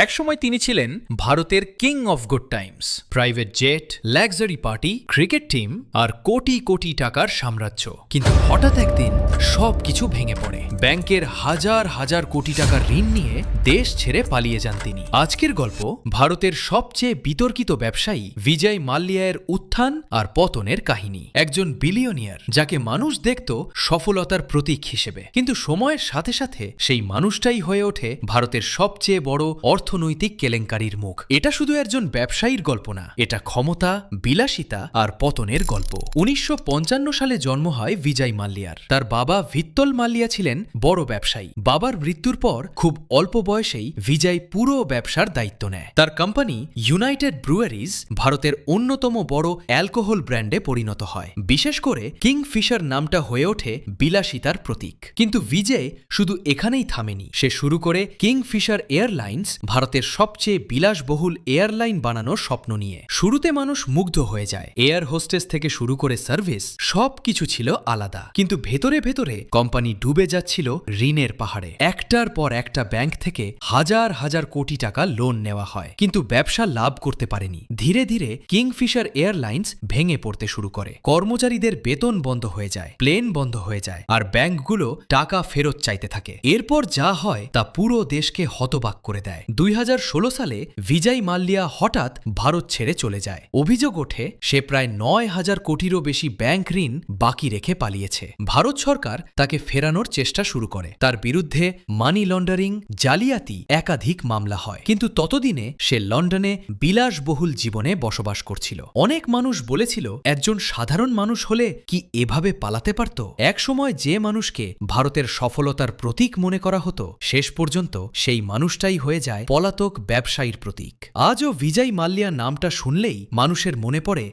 একসময় তিনি ছিলেন ভারতের king of good times. Private jet, luxury party, cricket team আর কোটি কোটি টাকার সাম্রাজ্য। কিন্তু হঠাৎ একদিন সবকিছু ভেঙে পড়ে। ব্যাংকের হাজার হাজার কোটি টাকার ঋণ নিয়ে দেশ ছেড়ে পালিয়ে যান তিনি। আজকের গল্প ভারতের সবচেয়ে বিতর্কিত ব্যবসায়ী বিজয় মাল্যার উত্থান আর পতনের কাহিনী। একজন বিলিয়নিয়ার যাকে মানুষ দেখত সফলতার প্রতীক হিসেবে, কিন্তু সময়ের সাথে সাথে সেই মানুষটাই হয়ে ওঠে ভারতের সবচেয়ে বড় অর্থনৈতিক কেলেঙ্কারির মুখ। এটা শুধু একজন ব্যবসায়ীর গল্প না, এটা ক্ষমতা, বিলাসিতা আর পতনের গল্প। 1955 সালে জন্ম হয় বিজয় মাল্যার। তার বাবা ভিত্তল মাল্যা ছিলেন বড় ব্যবসায়ী। বাবার মৃত্যুর পর খুব অল্প বয়সেই বিজয় পুরো ব্যবসার দায়িত্ব নেয়। তার কোম্পানি ইউনাইটেড ব্রুয়ারিজ ভারতের অন্যতম বড় অ্যালকোহল ব্র্যান্ডে পরিণত হয়। বিশেষ করে কিংফিশার নামটা হয়ে ওঠে বিলাসিতার প্রতীক। কিন্তু বিজয় শুধু এখানেই থামেনি। সে শুরু করে কিংফিশার এয়ারলাইন্স, ভারতের সবচেয়ে বিলাসবহুল এয়ারলাইন বানানোর স্বপ্ন নিয়ে। শুরুতে মানুষ মুগ্ধ হয়ে যায়। এয়ার হোস্টেস থেকে শুরু করে সার্ভিস সবকিছু ছিল আলাদা। কিন্তু ভেতরে ভেতরে কোম্পানি ডুবে যাচ্ছিল ঋণের পাহাড়ে। একটার পর একটা ব্যাংক থেকে হাজার হাজার কোটি টাকা লোন নেওয়া হয়, কিন্তু ব্যবসা লাভ করতে পারেনি। ধীরে ধীরে কিংফিশার এয়ারলাইন্স ভেঙে পড়তে শুরু করে। কর্মচারীদের বেতন বন্ধ হয়ে যায়, প্লেন বন্ধ হয়ে যায়, আর ব্যাংকগুলো টাকা ফেরত চাইতে থাকে। এরপর যা হয় তা পুরো দেশকে হতবাক করে দেয়। 2016 সালে বিজয় মাল্যা হঠাৎ ভারত ছেড়ে চলে যায়। অভিযোগ ওঠে সে প্রায় 9,000 কোটিরও বেশি ব্যাংক ঋণ বাকি রেখে পালিয়েছে। ভারত সরকার তাকে ফেরানোর চেষ্টা শুরু করে। তার বিরুদ্ধে মানি লন্ডারিং, জালিয়াতি একাধিক মামলা হয়। কিন্তু ততদিনে সে লন্ডনে বিলাসবহুল জীবনে বসবাস করছিল। অনেক মানুষ বলেছিল, একজন সাধারণ মানুষ হলে কি এভাবে পালাতে পারত? একসময় যে মানুষকে ভারতের সফলতার প্রতীক মনে করা হতো, শেষ পর্যন্ত সেই মানুষটাই হয়ে যায় পলাতক ব্যবসায়ীর প্রতীক। আজও বিজয় মাল্যা নামটা শুনলেই মানুষের মনে পড়ে